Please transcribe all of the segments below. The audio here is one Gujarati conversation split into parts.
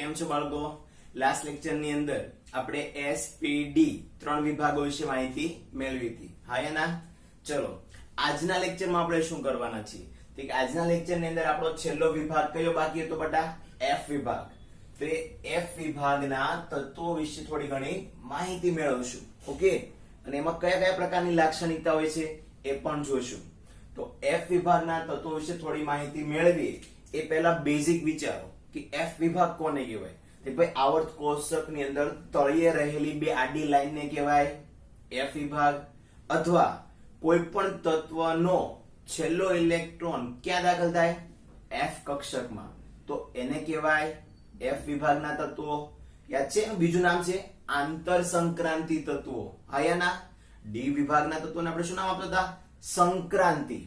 કેમ છો બાળકો? લાસ્ટ લેક્ચર ની અંદર આપણે એસપીડી ત્રણ વિભાગો વિશે માહિતી મેળવી હતી. હા યા ના? ચલો આજના લેક્ચરમાં આપણે શું કરવાના છીએ? તો આજના લેક્ચર ની અંદર આપણો છેલ્લો વિભાગ કયો બાકી હતો બેટા? એફ વિભાગ. તો એ એફ વિભાગના તત્વો વિશે થોડી ઘણી માહિતી મેળવશું. ઓકે, અને એમાં કયા કયા પ્રકારની લાક્ષણિકતા હોય છે એ પણ જોઈશું. તો એફ વિભાગના તત્વો વિશે થોડી માહિતી મેળવીએ એ પહેલા બેઝિક વિચારો કે એફ વિભાગ કોને કહેવાય. તો ભાઈ આવર્ત કોષ્ટક ની અંદર તળિયે રહેલી બે આડી લાઈન ને કહેવાય એફ વિભાગ. અથવા કોઈ પણ તત્વનો છેલ્લો ઇલેક્ટ્રોન ક્યાં દાખલ થાય? એફ કક્ષકમાં, તો એને કહેવાય એફ વિભાગના તત્વો. યાદ છે? બીજું નામ છે આંતર સંક્રાંતિ તત્વો. હા યા ના? ડી વિભાગના તત્વોને આપણે શું નામ આપતા હતા? સંક્રાંતિ.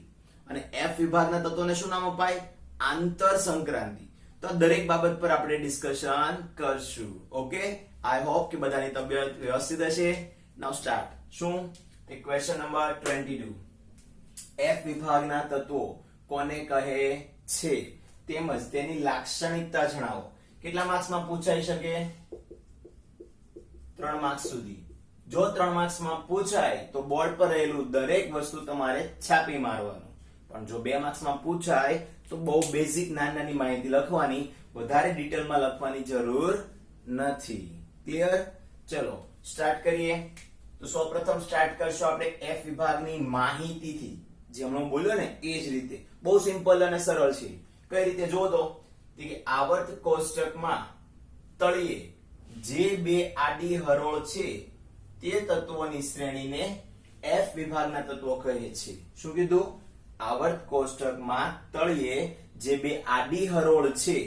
અને એફ વિભાગના તત્વોને શું નામ અપાય? આંતર સંક્રાંતિ. તો દરેક બાબત પર આપણે ડિસ્કશન કરશું. ઓકે, આઈ હોપ કે બધાની તબિયત વ્યવસ્થિત હશે. નાઉ સ્ટાર્ટ. શું? Question number 22. એફ વિભાગના તત્વો કોને કહે છે તેમજ તેની લાક્ષણિકતા જણાવો. કેટલા માર્ક્સમાં પૂછાઈ શકે? 3 માર્ક્સ સુધી. જો 3 માર્ક્સમાં પૂછાય તો બોર્ડ પર રહેલું દરેક વસ્તુ તમારે છાપી મારવાનું. પણ જો 2 માર્ક્સમાં પૂછાય તો બહુ બેઝિક નાની માહિતી લખવાની, વધારે ડિટેલમાં લખવાની જરૂર નથી. ક્લિયર? ચલો સ્ટાર્ટ કરીએ. તો સૌપ્રથમ સ્ટાર્ટ કરશું આપણે એફ વિભાગની માહિતીથી. જે હમણાં બોલ્યો ને એ જ રીતે. બહુ સિમ્પલ અને સરળ છે. કઈ રીતે જો તો કે આવર્ત કોષ્ટકમાં તળિયે જે બે આડી હરોળ છે તે તત્વોની શ્રેણીને એફ વિભાગના તત્વો કહે છે. શું કીધું? આવર્ત કોષ્ટકમાં તળિયે જે બે આડી હરોળ છે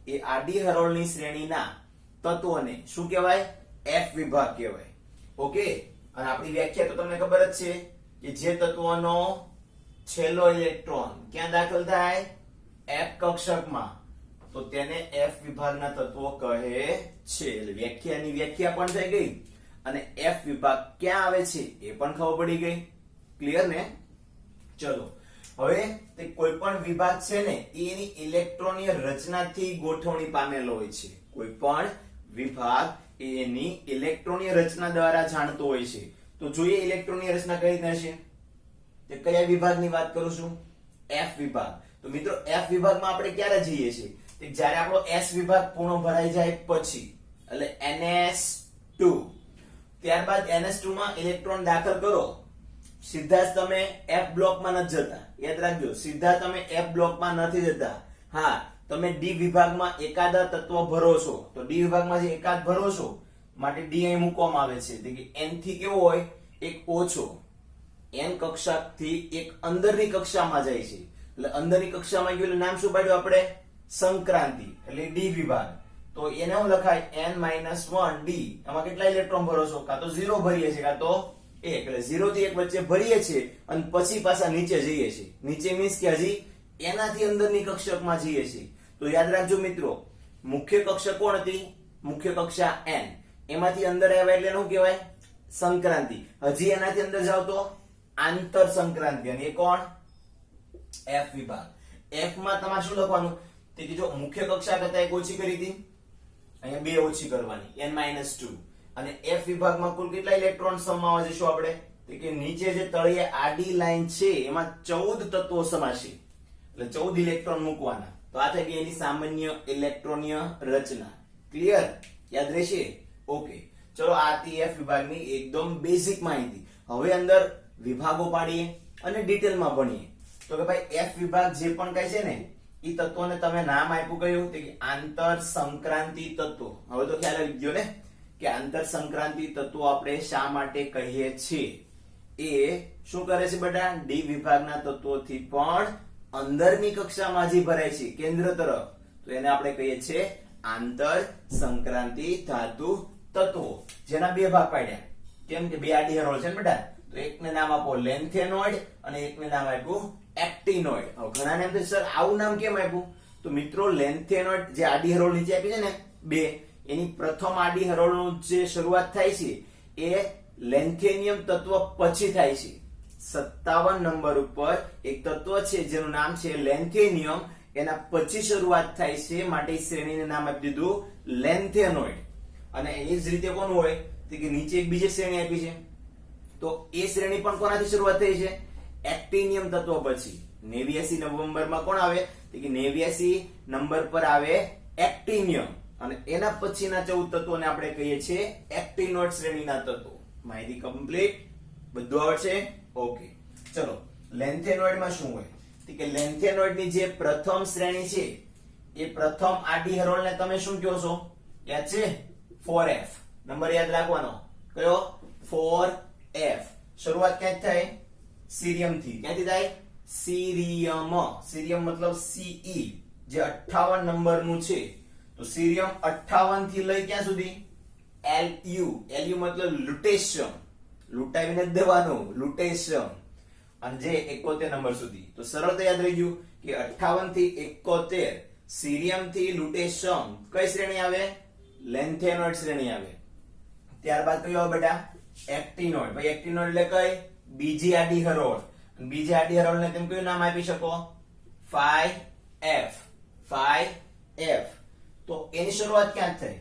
એ આડી હરોળની શ્રેણીના તત્વોને શું કહેવાય? એફ વિભાગ કહેવાય. ઓકે, અને આપણી વ્યાખ્યા તો તમને ખબર જ છે કે જે તત્વનો છેલ્લો ઇલેક્ટ્રોન ક્યાં દાખલ થાય? એફ કક્ષકમાં, તો તેને એફ વિભાગના તત્વો કહે છે. એટલે વ્યાખ્યાની વ્યાખ્યા પણ થઈ ગઈ અને એફ વિભાગ ક્યાં આવે છે એ પણ ખબર પડી ગઈ. ક્લિયર ને? ચલો હવે તે કોઈ પણ વિભાગ છે ને એની ઇલેક્ટ્રોનીય રચનાથી ગોઠવણી પામેલો હોય છે. કોઈ પણ વિભાગ એની ઇલેક્ટ્રોનીય રચના દ્વારા જાણતો હોય છે. તો જોઈએ ઇલેક્ટ્રોનીય રચના કઈ રીતે હશે. તે કયા વિભાગની વાત કરું છું? એફ વિભાગ. તો મિત્રો એફ વિભાગમાં આપણે ક્યારે જઈએ છીએ? જ્યારે આપણો એસ વિભાગ પૂર્ણ ભરાઈ જાય પછી, એટલે NS2. ત્યારબાદ NS2 માં ઇલેક્ટ્રોન દાખલ કરો, સીધા જ તમે એફ બ્લોકમાં નથી જતા. યાદ રાખજો, સીધા તમે એફ બ્લોકમાં નથી જતા. હા, તમે ડી વિભાગમાં એકાદ તત્વ ભરો છો, તો ડી વિભાગમાં જે એકાદ ભરો છો માટે ડી અહીં મૂકવામાં આવે છે. એટલે કે n થી કેવો હોય? એક ઓછો. n કક્ષાથી એક અંદરની કક્ષામાં જાય છે. એટલે અંદરની કક્ષામાં ગયું એટલે નામ શું પાડ્યું આપણે? સંક્રાંતિ. એટલે ડી વિભાગ. તો એને શું લખાય? n-1 D. આમાં કેટલા ઇલેક્ટ્રોન ભરો છો? કાં તો 0 ભરીએ છીએ, કાં તો 1. એટલે 0 થી 1 વચ્ચે ભરીએ છીએ અને પછી પાછા નીચે જઈએ છીએ. નીચે મીન્સ કે હજી એનાથી અંદરની કક્ષકમાં જઈએ છીએ. તો યાદ રાખજો મિત્રો, મુખ્ય કક્ષક કોણ હતી? મુખ્ય કક્ષા n. એમાંથી અંદર આવ્યા એટલે શું કહેવાય? સંક્રાંતિ. હજી એનાથી અંદર જાવ તો આંતર સંક્રાંતિ. અને એ કોણ? એફ વિભાગ. એફ માં તમારે શું લખવાનું? કે જો મુખ્ય કક્ષા કરતા એક ઓછી કરી હતી, અહીંયા 2 ઓછી કરવાની, n-2. અને એફ વિભાગમાં કુલ કેટલા ઇલેક્ટ્રોન સમાવવા જઈશું આપણે? તો કે નીચે જે તળિયે આડી લાઈન છે એમાં 14 તત્વો સમાશે. એટલે 14 ઇલેક્ટ્રોન મૂકવાના. તો આ થઈ ગઈ એની સામાન્ય ઇલેક્ટ્રોનીય રચના. ક્લિયર? યાદ રહેશે? ઓકે, ચલો આ હતી એફ વિભાગની એકદમ બેઝિક માહિતી. હવે અંદર વિભાગો પાડીએ અને ડિટેલમાં ભણીએ. તો કે ભાઈ એફ વિભાગ જે પણ કહે છે ને એ તત્વોને તમે નામ આપ્યું કયું? તો કે આંતર સંક્રાંતિ તત્વો. હવે તો ખ્યાલ આવી ગયો ને કે આંતર સંક્રાંતિ તત્વો આપણે શા માટે કહીએ છીએ? એ શું કરે છે બેટા? ડી વિભાગના તત્વોથી પણ અંદરની કક્ષામાં જે ભરાય છે કેન્દ્ર તરફ, તો એને આપણે કહીએ છીએ આંતર સંક્રાંતિ ધાતુ તત્વો. જેના 2 ભાગ પાડ્યા. કેમ કે 2 આડી હરોળ છે ને બેટા, તો એકને નામ આપો લેન્થેનોઇડ અને એકને નામ આપ્યું એક્ટિનોઇડ. હવે ઘણાને એમ સર આવું નામ કેમ આપ્યું? તો મિત્રો લેન્થેનોઇડ જે આડી હરોળ નીચે આપી છે ને 2, એની પ્રથમ આડી હરોળનું જે શરૂઆત થાય છે એ લેન્થેનિયમ તત્વ પછી થાય છે. 57 નંબર ઉપર એક તત્વ છે જેનું નામ છે લેન્થેનિયમ. એના પછી શરૂઆત થાય છે, માટે શ્રેણીને નામ આપી દીધું લેન્થેનોઇડ. અને એ જ રીતે કોનું હોય કે નીચે એક બીજી શ્રેણી આપી છે, તો એ શ્રેણી પણ કોનાથી શરૂઆત થઈ છે? એક્ટિનિયમ તત્વ પછી. 89 નંબરમાં કોણ આવે? કે 89 નંબર પર આવે એક્ટિનિયમ, અને એના પછીના 14 તત્વોને આપણે કહીએ છીએ એક્ટિનોઇડ શ્રેણીના તત્વો. માહિતી કમ્પ્લીટ? બધું આવડશે? ઓકે. ચલો, લેન્થેનોઇડમાં શું હોય? કે લેન્થેનોઇડની જે પ્રથમ શ્રેણી છે એ પ્રથમ આડી હરોળને તમે શું કહો છો? યાદ છે? 4f. નંબર યાદ રાખવાનો. કયો? 4f. શરૂઆત ક્યાંથી થાય? સીરિયમ થી. ક્યાંથી થાય? સીરિયમ. સીરિયમ મતલબ Ce, જે 58 નંબરનું છે. તો સીરિયમ 58 થી લઈ ક્યાં સુધી? Lu. Lu મતલબ લ્યુટેશિયમ. લૂંટાવીને જ દેવાનું, લ્યુટેશિયમ. અને જે 71 નંબર સુધી. તો સરળ તો યાદ રહી ગયું કે 58 થી 71 સીરિયમ થી લ્યુટેશિયમ કઈ શ્રેણી આવે? લેન્થેનોઇડ શ્રેણી આવે. ત્યારબાદ કયો આવે બેટા? એક્ટિનોઇડ. ભાઈ એક્ટિનોઇડ એટલે કઈ? બીજી આડી હરોળ. બીજી આડી હરોળને તમે કયું નામ આપી શકો? 5f. 5f. તો એની શરૂઆત ક્યાં થઈ?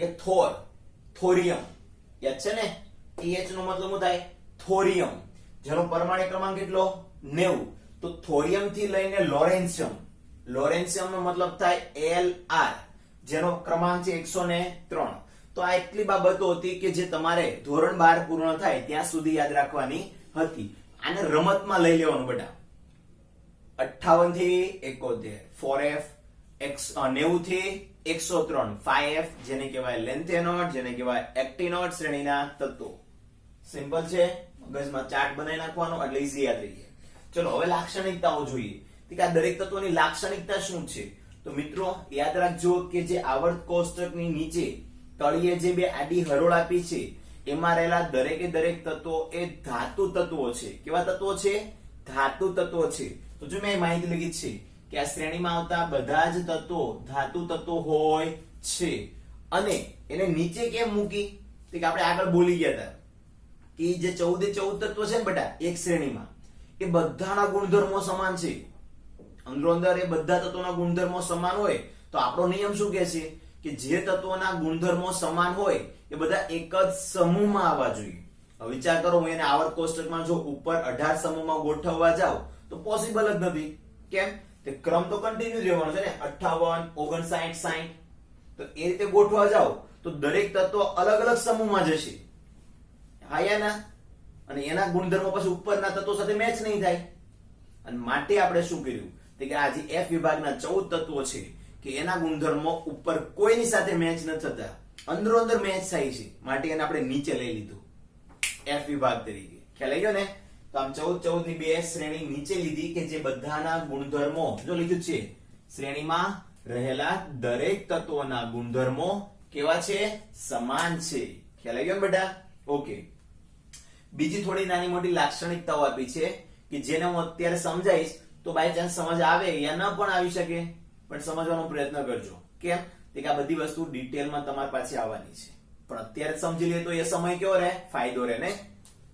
કે થોર, થોરિયમ. યાદ છે ને? TH નો મતલબ શું થાય? થોરિયમ. જેનો પરમાણુ ક્રમાંક કેટલો? 90. તો થોરિયમ થી લઈને લોરેન્શિયમ. લોરેન્શિયમ નો મતલબ થાય Lr, જેનો ક્રમાંક છે 103. તો આ એટલી બાબતો હતી કે જે તમારે ધોરણ 12 પૂર્ણ થાય ત્યાં સુધી યાદ રાખવાની હતી. આને રમતમાં લઈ લેવાનું બેટા. 58 થી 71 4f, 90 થી 103 5f, જેને કહેવાય લેન્થેનોઇડ, જેને કહેવાય એક્ટિનોઇડ શ્રેણીના તત્વો. સિમ્પલ છે. મગજમાં ચાર્ટ બનાવી નાખવાનો એટલે ઈઝી યાદ રહી જાય. ચલો હવે લાક્ષણિકતાઓ જોઈએ કે આ દરેક તત્વોની લાક્ષણિકતા શું છે. તો મિત્રો યાદ રાખજો કે જે આવર્ત કોષ્ટકની નીચે તળિયે જે બે આડી હરોળ આપી છે એમાં રહેલા દરેકે દરેક તત્વો એ ધાતુ તત્વો છે. કેવા તત્વો છે? ધાતુ તત્વો છે. તો જો મેં માહિતી લખી છે કે આ શ્રેણીમાં આવતા બધા જ તત્વો ધાતુ તત્વો હોય છે. અને એને નીચે કેમ મૂકી? કે આપણે આગળ બોલી ગયા હતા કે જે 14 તત્વો છે ને બેટા એક શ્રેણીમાં, એ બધાના ગુણધર્મો સમાન છે. અંદરો અંદર એ બધા તત્વોના ગુણધર્મો સમાન હોય તો આપણો નિયમ શું કહે છે કે જે તત્વોના ગુણધર્મો સમાન હોય એ બધા એક જ સમૂહમાં આવવા જોઈએ. હવે વિચાર કરો, હું એને આવર્ત કોષ્ટકમાં જો ઉપર 18 સમૂહમાં ગોઠવવા જાઉં તો પોસિબલ જ નથી. કેમ? તે ક્રમ તો કન્ટિન્યુ રહેવાનો છે ને, 58 59 60. તો એ રીતે ગોઠવા જાવ તો દરેક તત્વ અલગ અલગ સમૂહમાં જશે. હા યા ના? અને એના ગુણધર્મો પછી ઉપરના તત્વો સાથે મેચ નહીં થાય. અને માટે આપણે શું કર્યું કે આ જે F વિભાગના 14 તત્વો છે કે એના ગુણધર્મો ઉપર કોઈની સાથે મેચ ન થતા, અંદરો અંદર મેચ થાય છે, માટે એને આપણે નીચે લઈ લીધું F વિભાગ તરીકે. ખ્યાલ આવી ગયો ને? તો આમ 14 ની બે શ્રેણી નીચે લીધી કે જે બધાના ગુણધર્મો જો લીધું છે શ્રેણીમાં રહેલા દરેક તત્વોના ગુણધર્મો કેવા છે? સમાન છે. ખ્યાલ આવી ગયો બેટા? ઓકે. બીજી થોડી નાની મોટી લાક્ષણિકતાઓ આપી છે કે જેને હું અત્યારે સમજાવીશ તો બાય ચાન્સ સમજ આવે યા ન પણ આવી શકે, પણ સમજવાનો પ્રયત્ન કરજો. કેમ? કે આ બધી વસ્તુ ડિટેલમાં તમારી પાસે આવવાની છે, પણ અત્યારે સમજી લઈએ તો એ સમય કેવો રહે? ફાયદો રહે ને?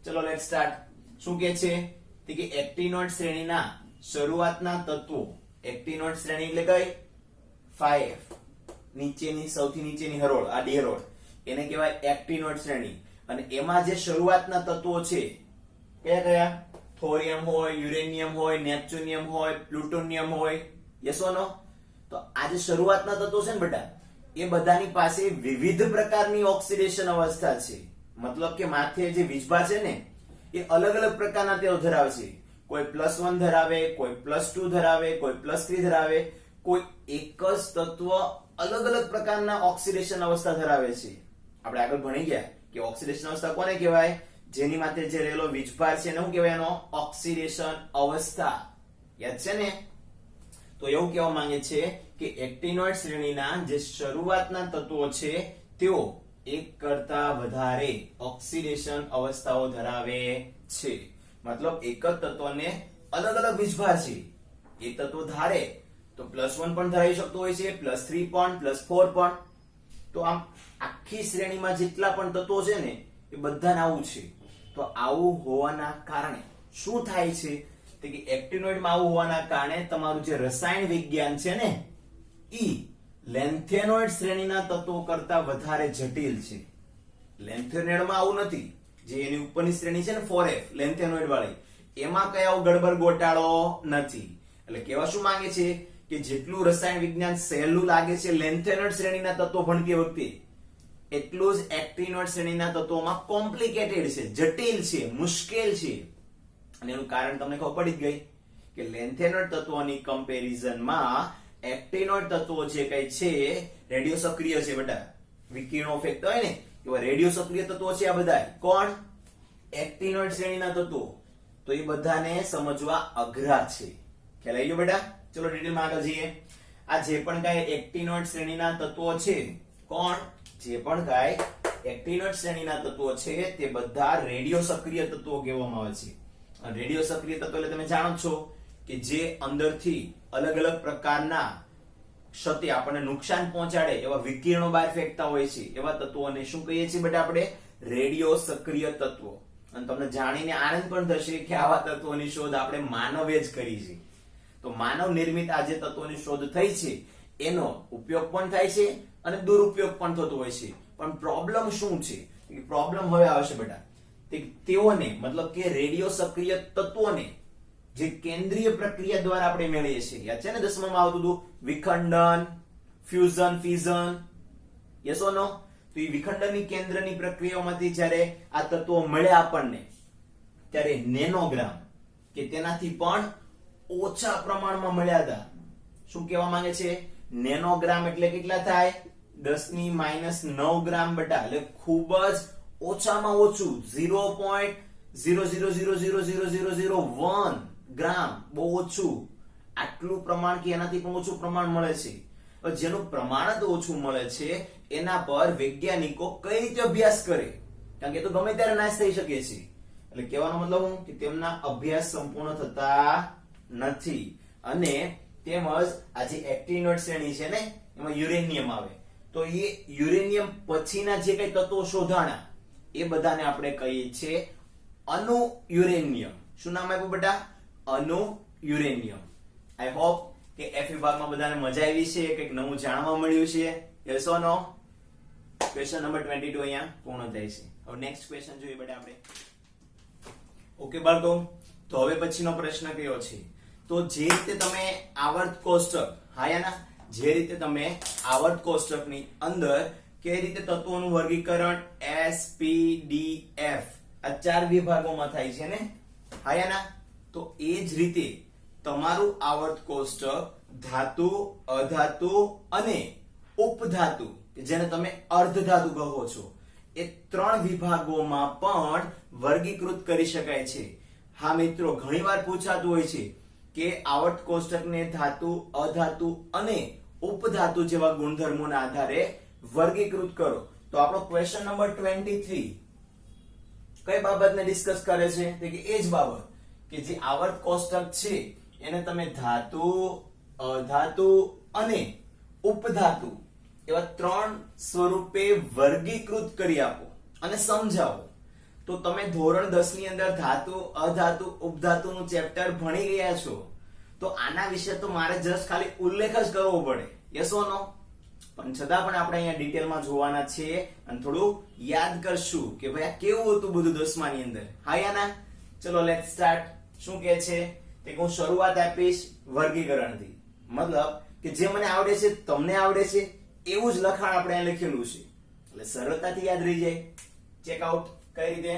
ચલો લેટ સ્ટાર્ટ. શું કે છે કે એક્ટિનોઇડ શ્રેણીના શરૂઆતના તત્વો. એક્ટિનોઇડ શ્રેણી એટલે કઈ? 5f. નીચેની સૌથી નીચેની હરોળ, આડી હરોળ, એને કહેવાય એક્ટિનોઇડ શ્રેણી. અને એમાં જે શરૂઆતના તત્વો છે કયા કયા? થોરિયમ હોય, યુરેનિયમ હોય, નેપ્ચ્યુનિયમ હોય, પ્લુટોનિયમ હોય. યસ ઓર નો? તો આ જે શરૂઆતના તત્વો છે ને બેટા, એ બધાની પાસે વિવિધ પ્રકારની ઓક્સિડેશન અવસ્થા છે. મતલબ કે માથે જે વીજભાર છે ને એ અલગ અલગ પ્રકારના તેઓ ધરાવે છે. કોઈ +1 ધરાવે, કોઈ +2 ધરાવે, કોઈ +3 ધરાવે. કોઈ એક જ તત્વ અલગ અલગ પ્રકારના ઓક્સિડેશન અવસ્થા ધરાવે છે. આપણે આગળ ભણી ગયા કે ઓક્સિડેશન અવસ્થા કોને કહેવાય? જેની માથે જે રહેલો વીજભાર છે એને શું કહેવાય? એનો ઓક્સિડેશન અવસ્થા. યાદ છે ને? તો એવું કહેવા માંગે છે કે એક્ટિનોઇડ શ્રેણીના જે શરૂઆતના તત્વો છે તેઓ એક કરતા વધારે ઓક્સિડેશન અવસ્થાઓ ધરાવે છે. મતલબ એક જ તત્વને અલગ અલગ વીજભાર છે. એક તત્વ ધારે તો +1 પણ ધરાવી શકતો હોય છે, +3 પણ, +4 પણ. તો આમ આખી શ્રેણીમાં જેટલા પણ તત્વો છે ને એ બધાને આવું છે. તો આવું હોવાના કારણે શું થાય છે તો કે એક્ટિનોઇડમાં આવું હોવાના કારણે તમારું જે રસાયણ વિજ્ઞાન છે ને ઈ લેન્થેનોઇડ શ્રેણીના તત્વો કરતા વધારે જટિલ છે. લેન્થેનોઇડમાં આવું નથી, જે એની ઉપરની શ્રેણી છે ને 4F લેન્થેનોઇડ વાળી, એમાં કઈ આવું ગડબડ ગોટાળો નથી. એટલે કેવા શું માંગે છે કે જેટલું રસાયણ વિજ્ઞાન સહેલું લાગે છે લેન્થેનોઇડ શ્રેણીના તત્વો ભણતી વખતે, એટલું જ એક્ટિનોઇડ શ્રેણીના તત્વોમાં કોમ્પ્લિકેટેડ છે, જટિલ છે, મુશ્કેલ છે. અને એનું કારણ તમને ખબર પડી જ ગઈ કે લેન્થેનોઇડ તત્વોની કમ્પેરિઝનમાં એક્ટિનોઇડ તત્વો જે કઈ છે રેડિયો સક્રિય છે બેટા. વિકિરણો ફેંકતા હોય ને એવા રેડિયો સક્રિય તત્વો છે આ બધા. કોણ? એક્ટિનોઇડ શ્રેણીના તત્વો. તો એ બધાને સમજવા અઘરા છે. ખ્યાલ આવી ગયો બેટા? ચલો ડિટેલમાં આગળ જઈએ. આ જે પણ કાંઈ એક્ટિનોઇડ શ્રેણીના તત્વો છે, કોણ? જે પણ કાંઈ એક્ટિનોઇડ શ્રેણીના તત્વો છે તે બધા રેડિયો સક્રિય તત્વો કહેવામાં આવે છે. રેડિયો સક્રિય તત્વો એટલે તમે જાણો છો કે જે અંદરથી અલગ અલગ પ્રકારના ક્ષતિ આપણને નુકસાન પહોંચાડે એવા વિકિરણો બહાર ફેંકતા હોય છે, એવા તત્વોને શું કહીએ છીએ બેટા આપણે? રેડિયો સક્રિય તત્વો. અને તમને જાણીને આનંદ પણ થશે કે આવા તત્વોની શોધ આપણે માનવે જ કરી છે. તો માનવ નિર્મિત આ જે તત્વોની શોધ થઈ છે એનો ઉપયોગ પણ થાય છે અને દુરુપયોગ પણ થતો હોય છે. પણ પ્રોબ્લેમ શું છે? પ્રોબ્લેમ હવે આવશે બેટા. તેઓને મતલબ કે રેડિયો સક્રિય તત્વોને જે કેન્દ્રીય પ્રક્રિયા દ્વારા આપણે મેળવીએ છીએ, યાદ છે ને 10માં આવતું હતું વિખંડન, ફ્યુઝન, ફિઝન, યસ ઓર નો? તો એ વિખંડનની કેન્દ્રની પ્રક્રિયાઓમાંથી જ્યારે આ તત્વો મળ્યા આપણને, ત્યારે નેનોગ્રામ કે તેનાથી પણ ઓછા પ્રમાણમાં મળ્યા હતા. શું કહેવા માંગે છે? નેનોગ્રામ એટલે કેટલા થાય? 10⁻⁹ ગ્રામ બેટા. એટલે ખૂબ જ ઓછામાં ઓછું 0.0000001 ગ્રામ, બહુ ઓછું. આટલું પ્રમાણ કે એનાથી પણ ઓછું પ્રમાણ મળે છે. જેનું પ્રમાણ જ ઓછું મળે છે એના પર વૈજ્ઞાનિકો કઈ રીતે અભ્યાસ કરે? કારણ કે તો ગમે ત્યારે નાશ થઈ શકે છે. એટલે કહેવાનો મતલબ હું કે તેમના અભ્યાસ સંપૂર્ણ થતા નથી. અને તેમજ આ જે એક્ટિનોઇડ શ્રેણી છે ને એમાં યુરેનિયમ આવે, તો એ યુરેનિયમ પછીના જે કઈ તત્વો શોધાણા એ બધાને આપણે કહીએ છીએ અણુ યુરેનિયમ. શું નામ આપ્યું બેટા? અણુ યુરેનિયમ. આઈ હોપ કે એફ વિભાગમાં બધાને મજા આવી છે, કંઈક નવું જાણવા મળ્યું છે. Yes or no? Question number 22 અહીંયા પૂર્ણ થાય છે. હવે નેક્સ્ટ ક્વેશ્ચન જોઈએ બેટા આપણે. ઓકે બાળકો, તો હવે પછીનો પ્રશ્ન કયો છે? તો જે રીતે તમે આવર્ત કોષ્ટક, હા યાના, જે રીતે તમે આવર્ત કોષ્ટકની અંદર કઈ રીતે તત્વોનું વર્ગીકરણ S, P, D, F આ 4 વિભાગોમાં થાય છે ને, હા યાના, તો એ જ રીતે તમારું આવર્ત કોષ્ટક ધાતુ, અધાતુ અને ઉપધાતુ, જેને તમે અર્ધધાતુ કહો છો, એ 3 વિભાગોમાં પણ વર્ગીકૃત કરી શકાય છે. હા મિત્રો, ઘણીવાર પૂછાતું હોય છે કે આવર્ત કોષ્ટકને ધાતુ, અધાતુ અને ઉપધાતુ જેવા ગુણધર્મોના આધારે વર્ગીકૃત કરો. તો આપણો ક્વેશ્ચન નંબર 23 કઈ બાબતને ડિસ્કસ કરે છે? તો કે એ જ બાબત કે જે આવર્ત કોષ્ટક છે એને તમે ધાતુ, અધાતુ અને ઉપધાતુ એવા 3 સ્વરૂપે વર્ગીકૃત કરી આપો અને સમજાવો. તો તમે ધોરણ 10 ની અંદર ધાતુ, અધાતુ, ઉપધાતુનું ચેપ્ટર ભણી ગયા છો, તો આના વિશે તો મારે જસ્ટ ખાલી ઉલ્લેખ જ કરવો પડે. યસ ઓર નો? પણ છતાં પણ આપણે અહીંયા ડિટેલમાં જોવાના છીએ અને થોડું યાદ કરશું કે ભાઈ આ કેવું હતું બધું 10મા ની અંદર. હા યાના? ચલો લેટ્સ સ્ટાર્ટ. શું કહે છે? કે હું શરૂઆત આપીશ વર્ગીકરણથી. મતલબ કે જે મને આવડે છે તમને આવડે છે એવું જ લખાણ આપણે અહીં લખેલું છે, એટલે સરળતાથી યાદ રહી જાય. Check out. કઈ રીતે?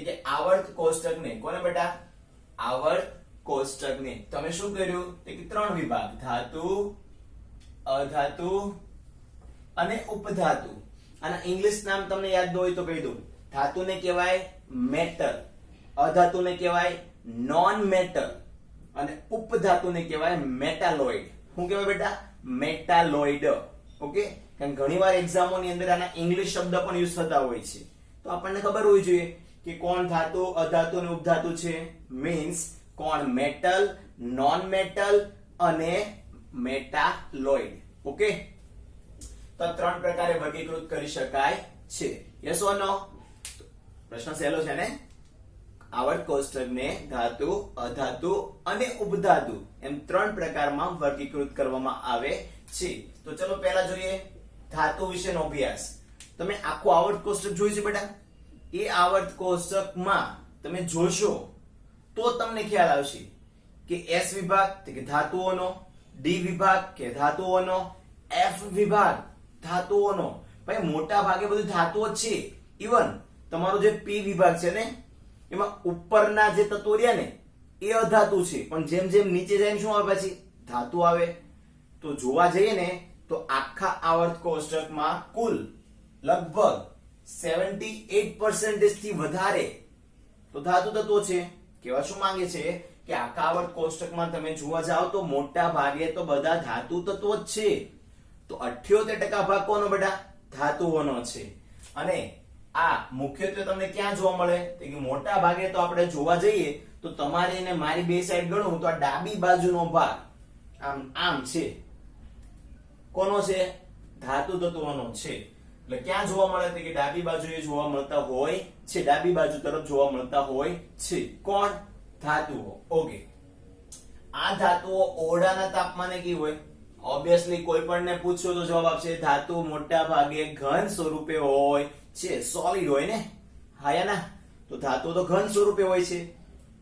કે આવર્ત કોષ્ટકને, કોને બેટા? આવર્ત કોષ્ટકને તમે શું કર્યું? કે 3 વિભાગ, ધાતુ, અધાતુ અને ઉપધાતુ. આના ઇંગ્લિશ નામ તમને યાદ ન હોય તો કહી દઉં. ધાતુને કહેવાય મેટલ, અધાતુને કહેવાય નોન મેટલ અને ઉપધાતુને કહેવાય મેટાલોઇડ. શું કહેવાય બેટા? મેટાલોઇડ. ઓકે? કારણ ઘણીવાર એક્ઝામોની અંદર આના ઇંગ્લિશ શબ્દ પણ યુઝ થતા હોય છે, તો આપણને ખબર હોવી જોઈએ કે કોણ ધાતુ, અધાતુ અને ઉપધાતુ છે. મીન્સ કોણ મેટલ, નોન મેટલ અને મેટાલોઇડ. ઓકે? તો 3 પ્રકારે વર્ગીકૃત કરી શકાય છે. યસ ઓર નો? પ્રશ્ન સહેલો છે ને? આવર્ત કોષ્ટકને ધાતુ, અધાતુ અને ઉપધાતુ એમ 3 પ્રકારમાં વર્ગીકૃત કરવામાં આવે છે. તો ચલો પહેલા જોઈએ ધાતુ વિશેનો અભ્યાસ. તમે આખું આવર્ત કોષ્ટક જોયું છે બેટા? એ આવર્ત કોષ્ટકમાં તમે જોશો તો તમને ખ્યાલ આવશે કે S વિભાગ કે ધાતુઓનો, D વિભાગ કે ધાતુઓનો, F વિભાગ ધાતુઓનો. ભાઈ મોટા ભાગે બધું ધાતુઓ જ છે. ઇવન તમારો જે P વિભાગ છે ને એમાં ઉપરના જે તત્વો રહ્યા ને એ અધાતુ છે, પણ જેમ જેમ નીચે જાય શું આવે પછી ધાતુ આવે. તો જોવા જઈએ ને તો આખા આવર્ત કોષ્ટકમાં કુલ લગભગ 78% થી વધારે તો ધાતુ તત્વો છે. કેવા શું માંગે છે કે આખા આવર્ત કોષ્ટકમાં તમે જોવા જાઓ તો મોટા ભાગે તો બધા ધાતુ તત્વો જ છે. તો 78% ભાગ કોનો બેટા? ધાતુઓનો છે. અને આ મુખ્યત્વે તમને ક્યાં જોવા મળે કે મોટા ભાગે તો આપણે જોવા જઈએ તો તમારી ને મારી બે સાઈડ ગણું તો આ ડાબી બાજુનો ભાગ આમ આમ છે. કોનો છે? ધાતુ તત્વોનો છે. એટલે ક્યાં જોવા મળે કે ડાબી બાજુએ જોવા મળતા હોય છે, ડાબી બાજુ તરફ જોવા મળતા હોય છે. કોણ? ધાતુઓ. ઓકે. આ ધાતુઓ ઓરડાના તાપમાને કેવી હોય? ઓબ્વિયસલી કોઈ પણ ને પૂછો તો જવાબ આપશે ધાતુ મોટા ભાગે ઘન સ્વરૂપે હોય છે, સોલિડ હોય ને. હા યા ના? તો ધાતુ તો ઘન સ્વરૂપે હોય છે.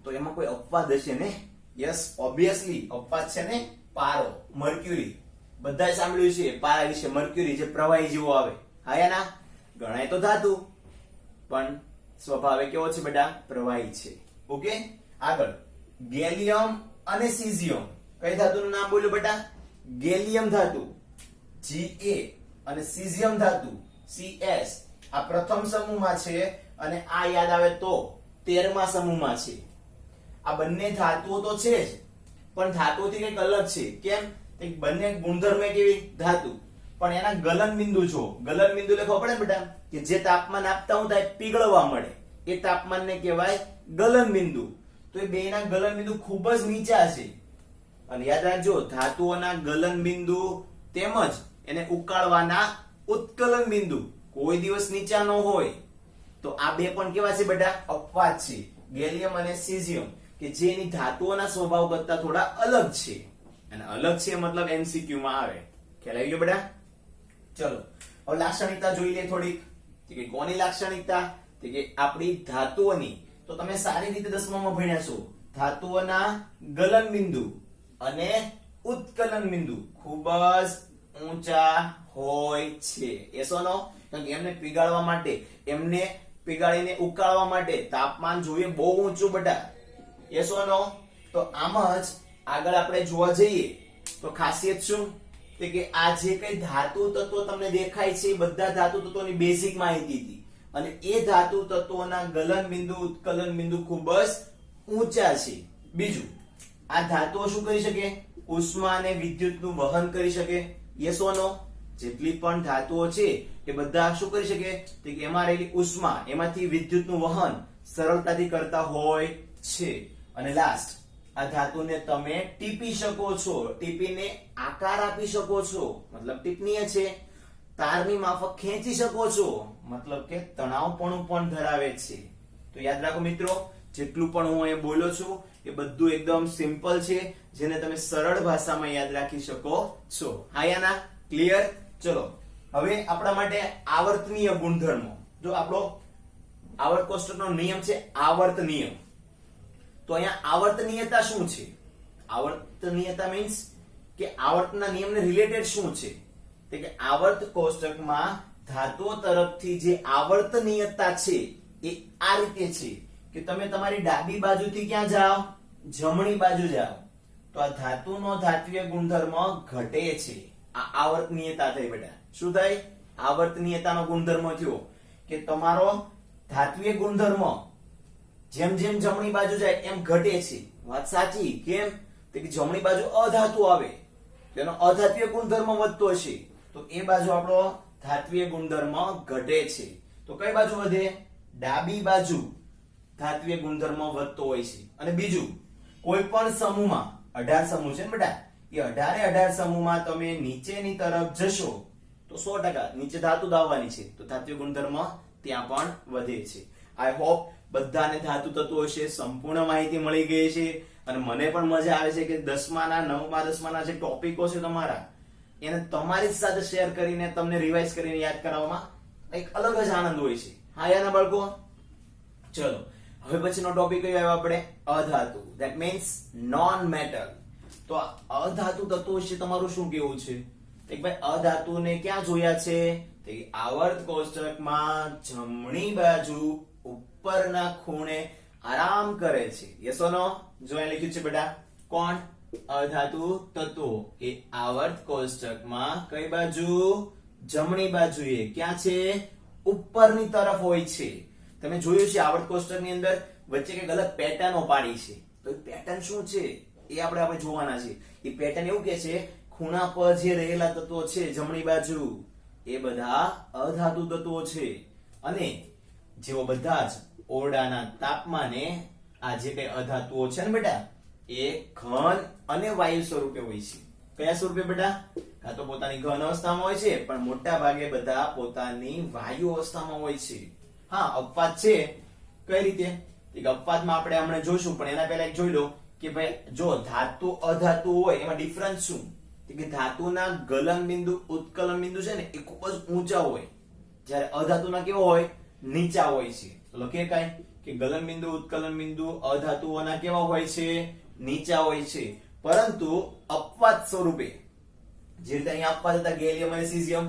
તો એમાં કોઈ અપવાદ હશે ને? યસ, ઓબ્વિયસલી અપવાદ છે ને. પારો, મર્ક્યુરી. બધાએ સાંભળ્યું છે પારા વિશે. મર્ક્યુરી જે પ્રવાહી જેવો આવે. હા યા ના? ગણાય તો ધાતુ પણ સ્વભાવે કેવો છે બેટા? પ્રવાહી છે. ઓકે. આગળ ગેલિયમ અને સીઝિયમ. કઈ ધાતુનું નામ બોલ્યો બેટા? ગેલિયમ ધાતુ Ga અને સીઝિયમ ધાતુ Cs. આ પ્રથમ સમૂહમાં છે અને આ યાદ આવે તો 13મા સમૂહમાં છે. આ બંને ધાતુઓ તો છે જ, પણ ધાતુથી કંઈક અલગ છે. કેમ? બંને ગુણધર્મ કેવી? ધાતુ, પણ એના ગલન બિંદુ જો. ગલન બિંદુ એટલે ખબર પડે બેટા કે જે તાપમાન આપતા હું થાય પીગળવા મળે એ તાપમાનને કહેવાય ગલન બિંદુ. તો એ બેના ગલન બિંદુ ખૂબ જ નીચા છે. અને યાદ રાખજો ધાતુઓના ગલન બિંદુ તેમજ એને ઉકાળવાના ઉત્કલન બિંદુ કોઈ દિવસ નીચા ન હોય. તો આ બે પણ કેવા છે બેટા? અપવાદ છે. ગેલિયમ અને સીઝિયમ કે જે એની ધાતુઓના સ્વભાવ કરતા થોડા અલગ છે. અને અલગ છે મતલબ MCQ માં આવે. ખ્યાલ આવી ગયો બેટા? ચલો હવે લાક્ષણિકતા જોઈ લે થોડીક. કે કોની લાક્ષણિકતા? કે આપણી ધાતુઓની. તો તમે સારી રીતે 10મામાં ભણ્યા છો. ધાતુઓના ગલન બિંદુ અને ઉત્કલન બિંદુ ખૂબ જ ઊંચા હોય છે. એસોનો? કારણ કે એમને પીગાળવા માટે, એમને પીગાળીને ઉકાળવા માટે તાપમાન જોઈએ બહુ ઊંચું બેટા. એસોનો? તો આમ જ આગળ આપણે જોવા જઈએ તો ખાસિયત શું? કે આ જે કઈ ધાતુ તત્વો તમને દેખાય છે બધા ધાતુ તત્વોની બેઝિક માહિતી હતી. અને એ ધાતુ તત્વોના ગલન બિંદુ, ઉત્કલન બિંદુ ખૂબ જ ઊંચા છે. બીજું, આ ધાતુઓ શું કરી શકે? ઉષ્મા અને વિદ્યુતનું વહન કરી શકે. યસ ઓર નો? જેટલી પણ ધાતુઓ છે એ બધા શું કરી શકે? કે એમાં રહેલી ઉષ્મા, એમાંથી વિદ્યુતનું વહન સરળતાથી કરતા હોય છે. અને લાસ્ટ, આ ધાતુને તમે ટીપી શકો છો. ટીપીને આકાર આપી શકો છો, મતલબ ટીપનીય છે. તારની માફક ખેંચી શકો છો, મતલબ કે તણાવપણું પણ ધરાવે છે. તો યાદ રાખો મિત્રો, જેટલું પણ હું અહીંયા બોલ્યો છું એ બધું એકદમ સિમ્પલ છે, જેને તમે સરળ ભાષામાં યાદ રાખી શકો છો. હા યા ના? ક્લિયર? ચલો હવે આપણા માટે આવર્તનીય ગુણધર્મો. જો આપણો આવર્ત કોષ્ટકનો નિયમ છે આવર્ત નિયમ. તો અહીંયા આવર્તનીયતા શું છે? આવર્તનીયતા મીન્સ કે આવર્તના નિયમને રિલેટેડ શું છે? કે આવર્ત કોષ્ટકમાં ધાતુઓ તરફથી જે આવર્તનીયતા છે એ આ રીતે છે કે તમે તમારી ડાબી બાજુથી ક્યાં જાઓ? જમણી બાજુ જાઓ તો આ ધાતુનો ધાત્વિય ગુણધર્મ ઘટે છે. આ આવર્તનીયતા થઈ બેટા. શું થાય? આવર્તનીયતાનો ગુણધર્મ થયો કે તમારો ધાત્વિય ગુણધર્મ જેમ જેમ જમણી બાજુ જાય એમ ઘટે છે. વાત સાચી. કેમ? કે જમણી બાજુ અધાતુ આવે, તેનો અધાત્વિય ગુણધર્મ વધતો હશે, તો એ બાજુ આપણો ધાત્વિય ગુણધર્મ ઘટે છે. તો કઈ બાજુ વધે? ડાબી બાજુ ધાત્વિય ગુણધર્મ વધતો હોય છે. અને બીજું, કોઈ પણ સમૂહમાં 18 સમૂહ છે ને બેટા, એ 18 સમૂહમાં તમે નીચેની તરફ જશો તો 100% નીચે ધાતુ દાવવાની છે, તો ધાત્વિય ગુણધર્મ ત્યાં પણ વધે છે. આઈ હોપ બધાને ધાતુ તત્વો વિશે સંપૂર્ણ માહિતી મળી ગઈ છે અને મને પણ મજા આવે છે કે 10મા 9મા 10મા જે ટોપિકો છે તમારા એને તમારી સાથે શેર કરીને તમને રિવાઇઝ કરીને યાદ કરાવવામાં એક અલગ જ આનંદ હોય છે. હા યાના બાળકો, ચલો હવે પછીનો ટોપિક કયો આવ્યો આપણે? અધાતુ, ધેટ મીન્સ નોન મેટલ. તો અધાતુ તત્વો વિશે તમારું શું કેવું છે? એક ભાઈ અધાતુને ક્યાં જોયા છે? આવર્ત કોષ્ટકમાં જમણી બાજુ ઉપરના ખૂણે આરામ કરે છે. યસ ઓર નો? જો અહીં લખ્યું છે બેટા, કોણ? અધાતુ તત્વો એ આવર્ત કોષ્ટકમાં કઈ બાજુ? જમણી બાજુએ. ક્યાં છે? ઉપરની તરફ હોય છે. તમે જોયું છે આવર્ત કોષ્ટકની અંદર વચ્ચે કઈક અલગ પેટર્નો પાડી છે. તો એ પેટર્ન શું છે એ આપણે જોવાના છે. એ પેટર્ન એવું કે છે ખૂણા પર જે રહેલા તત્વો છે જમણી બાજુ એ બધા અધાતુ તત્વો છે અને જેઓ બધા જ ઓરડાના તાપમાને આ જે કઈ અધાતુઓ છે ને બેટા એ ઘન અને વાયુ સ્વરૂપે હોય છે. કયા સ્વરૂપે બેટા? કાં તો પોતાની ઘન અવસ્થામાં હોય છે પણ મોટા ભાગે બધા પોતાની વાયુ અવસ્થામાં હોય છે. હા, અપવાદ છે. કઈ રીતે? અપવાદમાં આપણે હમણાં જોઈશું પણ એના પહેલા એક જોઈ લો કે ભાઈ જો ધાતુ અધાતુ હોય એમાં ડિફરન્સ શું? કે ધાતુના ગલન બિંદુ ઉત્કલન બિંદુ છે ને એ ખૂબ જ ઊંચા હોય, જ્યારે અધાતુના કેવો હોય? નીચા હોય છે. તો લખીએ કાઈ કે ગલન બિંદુ ઉત્કલન બિંદુ અધાતુઓના કેવા હોય છે? નીચા હોય છે. પરંતુ અપવાદ સ્વરૂપે જે રીતે અહીંયા અપવાદ હતા ગેલિયમ અને સીઝિયમ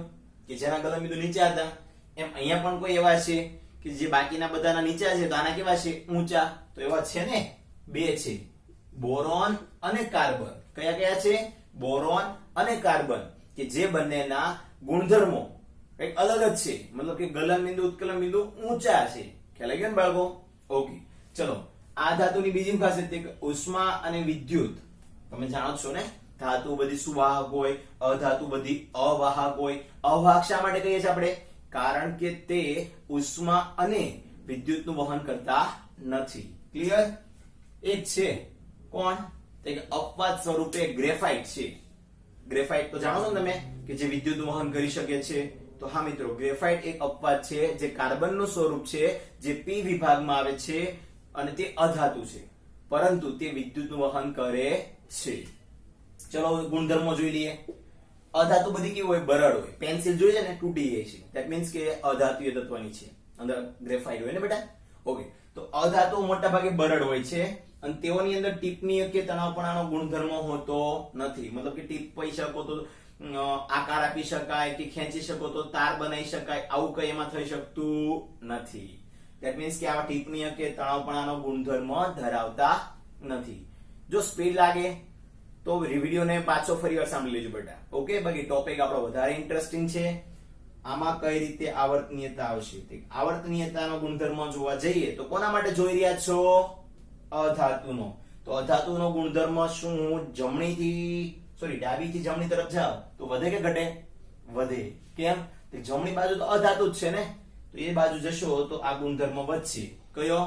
કે જેના ગલન બિંદુ નીચા હતા, એમ અહીંયા પણ કોઈ એવા છે કે જે બાકીના બધાના નીચા છે તો આના કેવા છે? ઊંચા. તો એવા છે ને બે છે, બોરોન અને કાર્બન. કયા કયા છે? બોરોન અને કાર્બન, કે જે બંનેના ગુણધર્મો કઈક અલગ જ છે. મતલબ કે ગલન બિંદુ ઉત્કલન બિંદુ ઊંચા છે. ખ્યાલ આવી ગયો ને બાળકો? ઓકે, ચલો આ ધાતુની બીજી ખાસિયત કે ઉષ્મા અને વિદ્યુત. તમે જાણો છો ને ધાતુ બધી સુવાહક હોય, અધાતુ બધી અવાહક હોય. અવાહક શા માટે કહીએ છીએ આપણે? કારણ કે તે ઉષ્મા અને વિદ્યુતનું વહન કરતા નથી. ક્લિયર? એક છે કોણ? અપવાદ સ્વરૂપે ગ્રેફાઇટ છે. ગ્રેફાઇટ તો જાણો છો ને તમે કે જે વિદ્યુતનું વહન કરી શકે છે. તો હા મિત્રો, ગ્રેફાઇટ એક અપવાદ છે જે કાર્બનનું સ્વરૂપ છે, જે પી વિભાગમાં આવે છે અને તે અધાતુ છે પરંતુ તે વિદ્યુતનું વહન કરે છે. ચલો ગુણધર્મો જોઈ લઈએ. અધાતુ બધી કેવી હોય? બરડ હોય. પેન્સિલ જોઈ છે ને તૂટી જાય છે. ધેટ મીન્સ કે અધાતુય તત્વની છે, અંદર ગ્રેફાઇટ હોય ને બેટા? ઓકે, તો અધાતુ મોટા ભાગે બરડ હોય છે અને તેઓની અંદર ટીપણીય કે તણાવપણાનો ગુણધર્મ હોતો નથી. મતલબ કે ટીપાઈ શકો તો આકાર આપી શકાય કે ખેંચી શકો તો તાર બનાવી શકાય, આવું કઈ એમાં થઈ શકતું નથી. ધેટ મીન્સ કે આવા ટીપણીય કે તણાવપણાનો ગુણધર્મ ધરાવતા નથી. જો સ્પીડ લાગે તો વિડીયોને પાછો ફરીવાર સાંભળી લેજો બેટા. ઓકે, બાકી ટોપિક આપણો વધારે ઇન્ટરેસ્ટિંગ છે. આમાં કઈ રીતે આવર્તનીયતા આવશે? આવર્તનીયતાનો ગુણધર્મ જોવા જઈએ તો કોના માટે જોઈ રહ્યા છો? અધાતુનો. તો અધાતુનો ગુણધર્મ શું? ડાબીથી જમણી તરફ જાઓ તો વધે કે ઘટે? વધે. કેમ? જમણી બાજુ તો અધાતુ જ છે ને, તો એ બાજુ જશો તો આ ગુણધર્મ વધશે. કયો?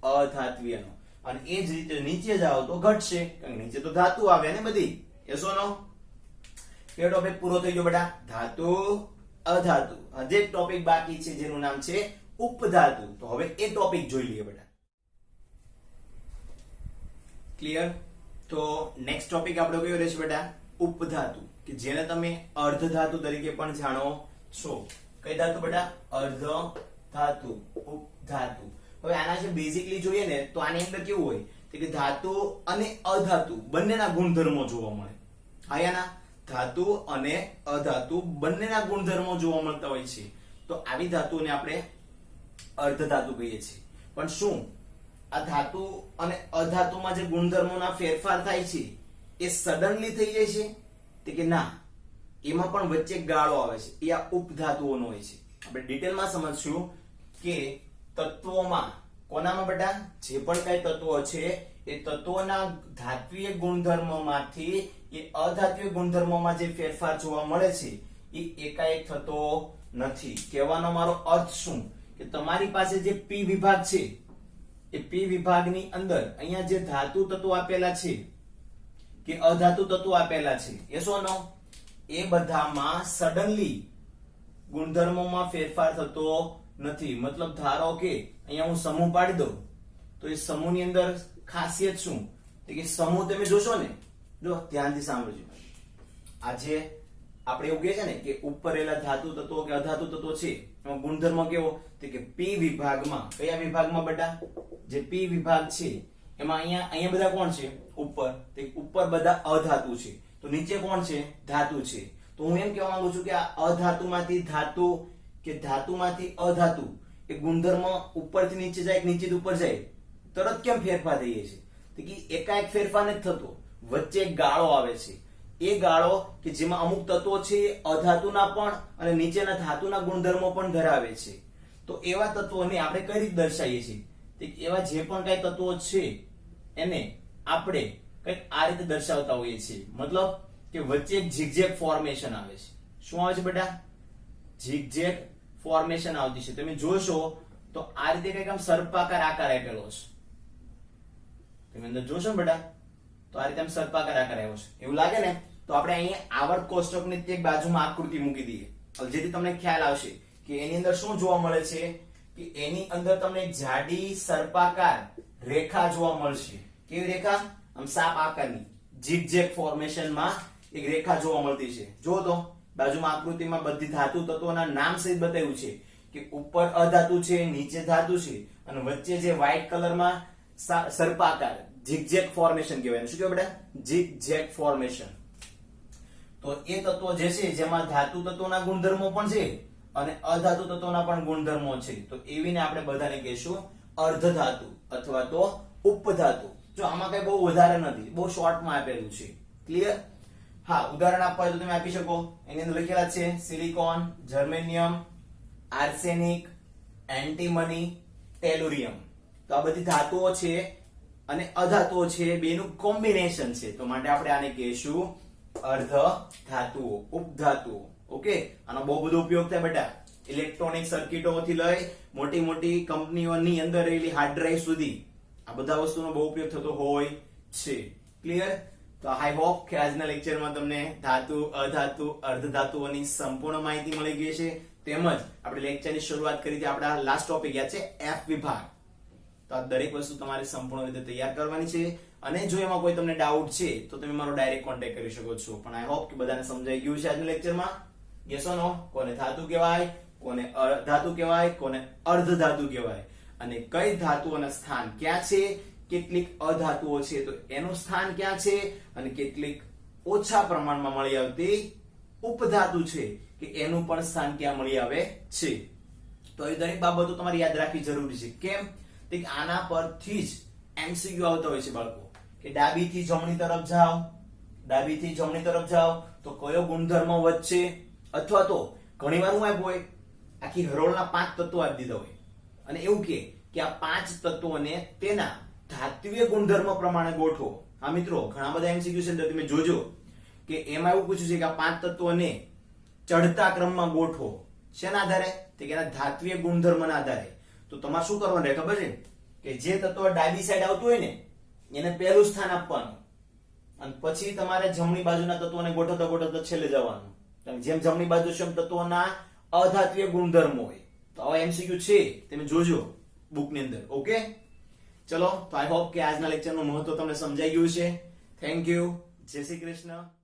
અધાત્વીયનો. અને એ જ રીતે નીચે જાઓ તો ઘટશે, કારણ નીચે તો ધાતુ આવે ને બધી. Yes or no? A topic પૂરો થઈ ગયો બેટા. ધાતુ અધાતુ. હજી એક ટોપિક બાકી છે જેનું નામ છે ઉપધાતુ. તો હવે એ ટોપિક જોઈ લઈએ બેટા. ક્લિયર? તો નેક્સ્ટ ટોપિક આપણો કયો રહેશે બેટા? ઉપધાતુ, કે જેને તમે અર્ધધાતુ તરીકે પણ જાણો છો. કઈ ધાતુ બેટા? અર્ધધાતુ, ઉપધાતુ. હવે આના જે બેઝિકલી જોઈએ ને તો આની અંદર કેવું હોય કે ધાતુ અને અધાતુ બંનેના ગુણધર્મો જોવા મળે. આયાના ધાતુ અને અધાતુ બંનેના ગુણધર્મો જોવા મળતા હોય છે. તો આવી ધાતુને આપણે અર્ધધાતુ કહીએ છીએ. પણ શું આ ધાતુ અને અધાતુમાં જે ગુણધર્મોના ફેરફાર થાય છે એ સડનલી થઈ જાય છે? તો કે ના, એમાં પણ વચ્ચે ગાળો આવે છે. એ આ ઉપધાતુઓનો હોય છે. આપણે ડિટેલમાં સમજશું કે તત્વોમાં, કોનામાં બેટા? જે પણ કઈ તત્વો છે એ તત્વોના ધાત્વિય ગુણધર્મોમાંથી એ અધાત્વિય ગુણધર્મોમાં જે ફેરફાર જોવા મળે છે એ એકાએક થતો નથી. કહેવાનો મારો અર્થ શું કે તમારી પાસે જે પી વિભાગ છે એ પી વિભાગની અંદર અહીંયા જે ધાતુ તત્વો આપેલા છે કે અધાતુ તત્વો આપેલા છે, યસ ઓર નો? એ બધામાં સડનલી ગુણધર્મોમાં ફેરફાર થતો નથી. મતલબ ધારો કે અહીંયા હું સમૂહ પાડી દઉં તો એ સમૂહની અંદર ખાસિયત શું? કે સમૂહ તમે જોશો ને, જો ધ્યાનથી સાંભળજો. આજે આપણે એવું કહે છે ને કે ઉપર રહેલા ધાતુ તત્વો કે અધાતુ તત્વો છે એમાં ગુણધર્મ કેવો? કે પી વિભાગમાં, કયા વિભાગમાં બેટા? જે પી વિભાગ છે એમાં અહીંયા બધા કોણ છે? ઉપર. ઉપર બધા અધાતુ છે, તો નીચે કોણ છે? ધાતુ છે. તો હું એમ કહેવા માંગુ છું કે આ અધાતુમાંથી ધાતુ કે ધાતુમાંથી અધાતુ એ ગુણધર્મ ઉપરથી નીચે જાય કે નીચેથી ઉપર જાય તરત કેમ ફેરફાર થઈ જાય છે? કે એકાએક ફેરફાર નથી થતો, વચ્ચે એક ગાળો આવે છે. એ ગાળો કે જેમાં અમુક તત્વો છે અધાતુના પણ અને નીચેના ધાતુના ગુણધર્મો પણ ધરાવે છે. તો એવા તત્વોને આપણે કઈ રીતે દર્શાવીએ છીએ? એવા જે પણ કઈ તત્વો છે એને આપણે કઈક આ રીતે દર્શાવતા હોઈએ છીએ. મતલબ કે વચ્ચે એક ઝિગઝેગ ફોર્મેશન આવે છે. શું આવે છે બેટા? ઝિગઝેગ ફોર્મેશન આવતી છે. તમે જોશો તો આ રીતે કઈક આમ સર્પાકાર આકાર આપેલો છે. તમે અંદર જોશો ને બેટા તો આ રીતે આમ સર્પાકાર આકાર આવ્યો છે. એવું લાગે ને તો આપણે અહીંયા આવર્ત કોષ્ટકની એક બાજુમાં આકૃતિ મૂકી દઈએ, જેથી તમને ખ્યાલ આવશે કે એની અંદર શું જોવા મળે છે. કે એની અંદર તમને એક જાડી સર્પાકાર રેખા જોવા મળશે. કેવી રેખા? આમ સાપ આકારની ઝિગઝેગ ફોર્મેશનમાં એક રેખા જોવા મળતી છે. જો તો બાજુમાં આકૃતિમાં બધી ધાતુ તત્વોના નામ સહિત બતાવ્યું છે કે ઉપર અધાતુ છે, નીચે ધાતુ છે અને વચ્ચે જે વ્હાઇટ કલરમાં સર્પાકાર ઝિગઝેગ ફોર્મેશન કહેવાય. શું કહેવાય બેટા? Zigzag formation. તો એ તત્વો જે છે જેમાં ધાતુ તત્વોના ગુણધર્મો પણ છે અને અધાતુ તત્વોના પણ ગુણધર્મો છે, તો એવીને આપણે બધાને કહીશું અર્ધધાતુ અથવા તો ઉપધાતુ. જો આમાં કઈ બહુ વધારે નથી, બહુ શોર્ટમાં આપેલું છે. ક્લિયર? હા, ઉદાહરણ આપવા હોય તો તમે આપી શકો. એની અંદર લખેલા છે silicon, germanium, arsenic, antimony, tellurium. તો આ બધી ધાતુઓ છે અને અધાતુઓ છે, બેનું કોમ્બિનેશન છે. તો માટે આપણે આને કહીશું અર્ધધાતુઓ, ઉપધાતુઓ. ઓકે, આનો બહુ બધો ઉપયોગ થાય બેટા. ઇલેક્ટ્રોનિક સર્કિટોથી લઈ મોટી મોટી કંપનીઓની અંદર રહેલી હાર્ડ ડ્રાઈવ સુધી આ બધા વસ્તુનો બહુ ઉપયોગ થતો હોય છે. ક્લિયર? તો આઈ હોપ કે આજના લેક્ચરમાં તમને ધાતુ, અધાતુ, અર્ધધાતુઓની સંપૂર્ણ માહિતી મળી ગઈ છે. તેમજ આપણે લેક્ચરની શરૂઆત કરી હતી, આપણા લાસ્ટ ટોપિક યાદ છે એફ વિભાગ. તો આ દરેક વસ્તુ તમારે સંપૂર્ણ રીતે તૈયાર કરવાની છે. અને જો એમાં કોઈ તમને ડાઉટ છે તો તમે મારો ડાયરેક્ટ કોન્ટેક્ટ કરી શકો છો. પણ આઈ હોપ કે બધાને સમજાઈ ગયું છે આજના લેક્ચરમાં. યસ ઓર નો? કોને ધાતુ કહેવાય, કોને અધાતુ કહેવાય, કોને અર્ધધાતુ કહેવાય, અને કઈ ધાતુઓના સ્થાન ક્યાં છે, કેટલીક અધાતુઓ છે તો એનું સ્થાન ક્યાં છે, અને કેટલીક ઓછા પ્રમાણમાં મળી આવતી ઉપધાતુ છે કે એનું પણ સ્થાન ક્યાં મળી આવે છે. તો એ દરેક બાબતો તમારે યાદ રાખવી જરૂરી છે. કેમ? કે આના પરથી જ એમસીક્યુ આવતા હોય છે બાળકો. કે ડાબીથી જમણી તરફ જાઓ, ડાબીથી જમણી તરફ જાઓ તો કયો ગુણધર્મ વધશે, અથવા તો ઘણીવાર હું આપ્યું હોય આખી હરોળના 5 તત્વો આપી દીધા હોય અને એવું કે આ 5 તત્વોને તેના ધાત્વિય ગુણધર્મ પ્રમાણે ગોઠવો. હા મિત્રો, ઘણા બધા એમસીક્યુ છે અંદર તમે જોજો કે એમાં એવું પૂછ્યું છે કે આ 5 તત્વોને ચડતા ક્રમમાં ગોઠવો. શેના આધારે? કે એના ધાત્વિય ગુણધર્મના આધારે. તો તમારે શું કરવાનું રહે ખબર છે? કે જે તત્વ ડાબી સાઈડ આવતું હોય ને એને પહેલું સ્થાન આપવાનું અને પછી તમારે જમણી બાજુના તત્વોને ગોઠવતા ગોઠવતા છેલ્લે જવાનું. જેમ જમણી બાજુ છે તત્વોના અધાત્વિય ગુણધર્મો હોય. તો આવા એમસીક્યુ છે, તમે જોજો બુકની અંદર. ઓકે, ચલો, તો આઈ હોપ કે આજના લેક્ચરનું મહત્વ તમને સમજાઈ ગયું છે. Thank you. જય શ્રી કૃષ્ણ.